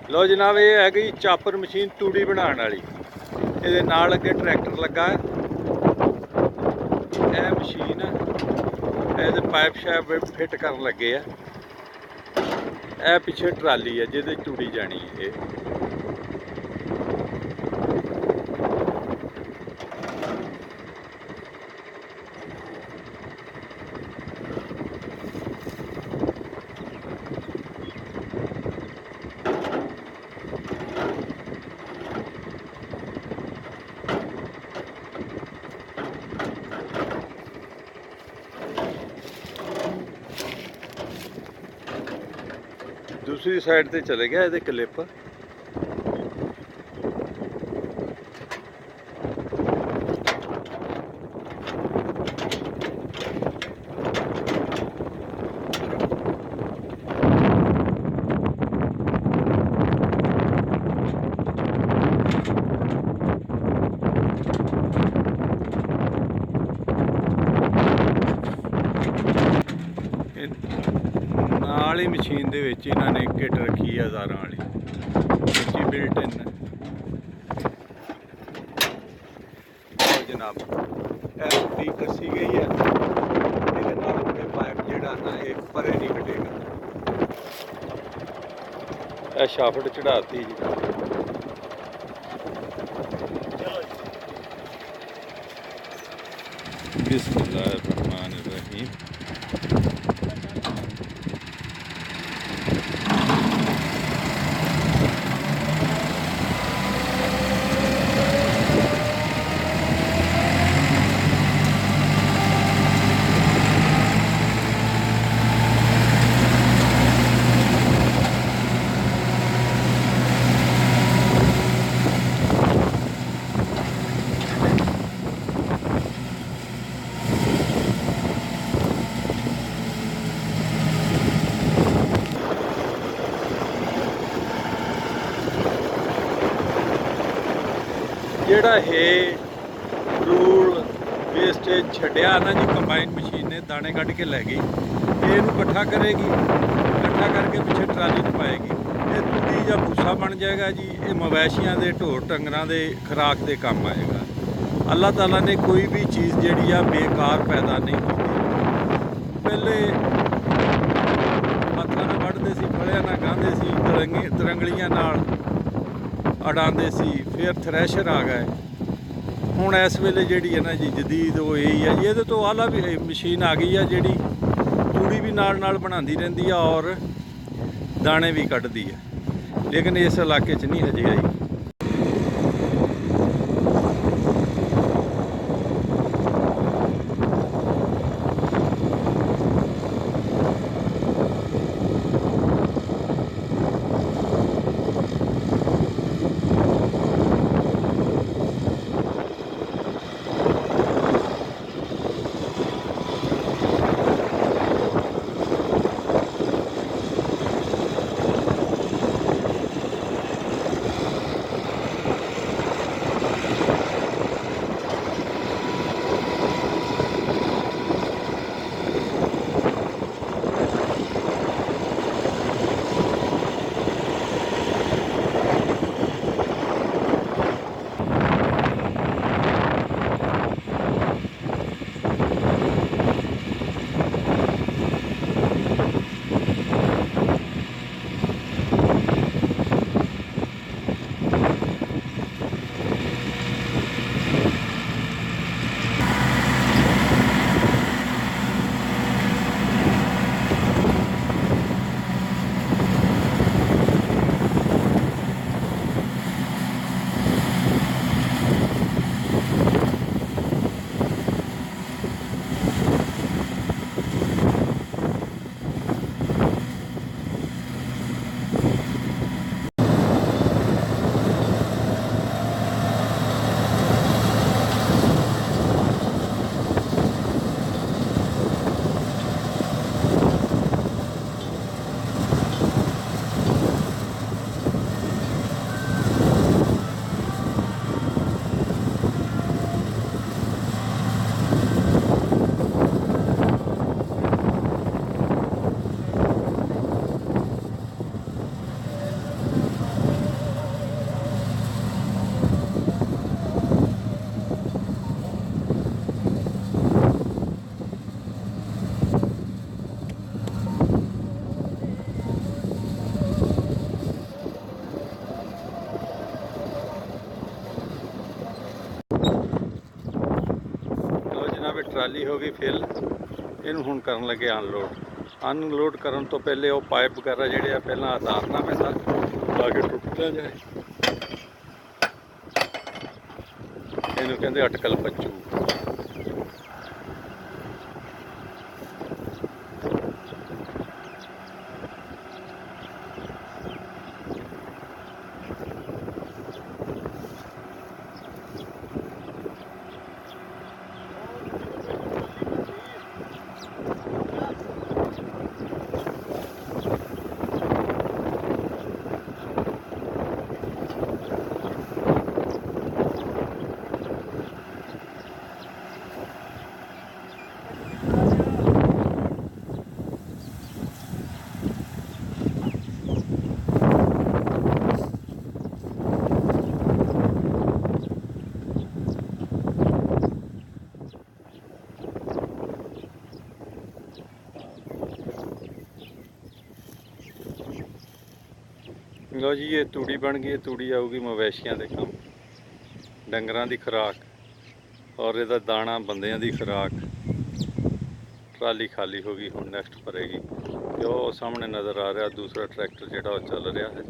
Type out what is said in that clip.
लो जनाब, ये हैगी चापर मशीन तूड़ी बनाने वाली। ये नाल अगे ट्रैक्टर लगा है। यह मशीन ये पाइप शैप फिट कर लगे है। यह पिछे ट्राली है जिहदे तूड़ी जानी है। दूसरी साइड पे चले गया ये क्लिप। ਨਾਲ ਹੀ ਮਸ਼ੀਨ ਦੇ ਵਿੱਚ ਇਹਨਾਂ ਨੇ ਕਿਟ ਰੱਖੀ ਆ ਹਜ਼ਾਰਾਂ ਵਾਲੀ, ਵਿੱਚ ਹੀ ਬਿਲਟ ਇਨ ਹੈ। और जनाब ਇਹ ਟੂਟੀ ਕੱਸੀ ਗਈ ਹੈ। ਇਹਦੇ ਨਾਲ ਇਹ ਪਾਈਪ ਜਿਹੜਾ ਨਾ ਇਹ ਪਰੇ ਨਹੀਂ ਕੱਢੇਗਾ। ਇਹ ਸ਼ਾਫਟ ਚੜਾਤੀ ਜੀ। बिस्मिल्लाहिर्रहमानिर्रहीम। ਜਿਹੜਾ ਇਹ ਰੂਲ ਵੇਸਟੇਜ ਛੱਡਿਆ ਨਾ ਜੀ ਕੰਬਾਈਨ ਮਸ਼ੀਨ ਨੇ, ਦਾਣੇ ਕੱਢ ਕੇ ਲੈ ਗਈ। ਇਹਨੂੰ ਇਕੱਠਾ ਕਰੇਗੀ, ਇਕੱਠਾ ਕਰਕੇ ਪਿੱਛੇ ਟਰਾਲੀ 'ਚ ਪਾਏਗੀ। ਇਹ ਤੂੜੀ ਜਾਂ ਭੂਸਾ ਬਣ ਜਾਏਗਾ ਜੀ। ਇਹ ਮਵੈਸ਼ੀਆਂ ਦੇ ਢੋਰ ਡੰਗਰਾਂ ਦੇ ਖੁਰਾਕ ਦੇ ਕੰਮ ਆਏਗਾ। ਅੱਲਾਹ ਤਾਲਾ ਨੇ ਕੋਈ ਵੀ ਚੀਜ਼ ਜਿਹੜੀ ਆ ਬੇਕਾਰ ਪੈਦਾ ਨਹੀਂ ਕੀਤੀ। ਪਹਿਲੇ ਹੱਥਾਂ ਨਾਲ ਵੱਢਦੇ ਸੀ, ਫਲਿਆਂ ਨਾਲ ਗਾਂਹਦੇ ਸੀ, ਤਰੰਗਲੀਆਂ ਨਾਲ ਅਡਾਉਂਦੇ ਸੀ। ਫਿਰ ਥ੍ਰੈਸ਼ਰ ਆ ਗਏ। ਹੁਣ ਇਸ ਵੇਲੇ ਜਿਹੜੀ ਹੈ ਨਾ ਜੀ ਜਦੀਦ ਉਹ ਇਹੀ ਹੈ ਜੀ। ਇਹਦੇ ਤੋਂ ਆਲਾ ਵੀ ਮਸ਼ੀਨ ਆ ਗਈ ਆ ਜਿਹੜੀ ਤੂੜੀ ਵੀ ਨਾਲ ਨਾਲ ਬਣਾਉਂਦੀ ਰਹਿੰਦੀ ਆ ਔਰ ਦਾਣੇ ਵੀ ਕੱਢਦੀ ਹੈ। ਲੇਕਿਨ ਇਸ ਇਲਾਕੇ 'ਚ ਨਹੀਂ ਹਜੇ ਆਈ। ਖਾਲੀ ਹੋ ਗਈ ਫਿਲ। ਇਹਨੂੰ ਹੁਣ ਕਰਨ ਲੱਗੇ ਅਨਲੋਡ ਕਰਨ ਤੋਂ ਪਹਿਲੇ ਉਹ ਪਾਈਪ ਵਗੈਰਾ ਜਿਹੜੇ ਆ ਪਹਿਲਾਂ ਉਤਾਰਨਾ ਪੈਂਦਾ ਤਾਂ ਕਿ ਟੁੱਟ ਨਾ ਜਾਏ। ਇਹਨੂੰ ਕਹਿੰਦੇ ਅਟਕਲ ਪੱਚੂ। ਲਓ ਜੀ, ਇਹ ਤੂੜੀ ਬਣ ਗਈ। ਤੂੜੀ ਆਊਗੀ ਮਵੇਸ਼ੀਆਂ ਦੇ ਕੰਮ, ਡੰਗਰਾਂ ਦੀ ਖੁਰਾਕ, ਔਰ ਇਹਦਾ ਦਾਣਾ ਬੰਦਿਆਂ ਦੀ ਖੁਰਾਕ। ਟਰਾਲੀ ਖਾਲੀ ਹੋ ਗਈ, ਹੁਣ ਨੈਕਸਟ ਭਰੇਗੀ। ਤੇ ਉਹ ਸਾਹਮਣੇ ਨਜ਼ਰ ਆ ਰਿਹਾ ਦੂਸਰਾ ਟਰੈਕਟਰ ਜਿਹੜਾ ਉਹ ਚੱਲ ਰਿਹਾ ਹੈ।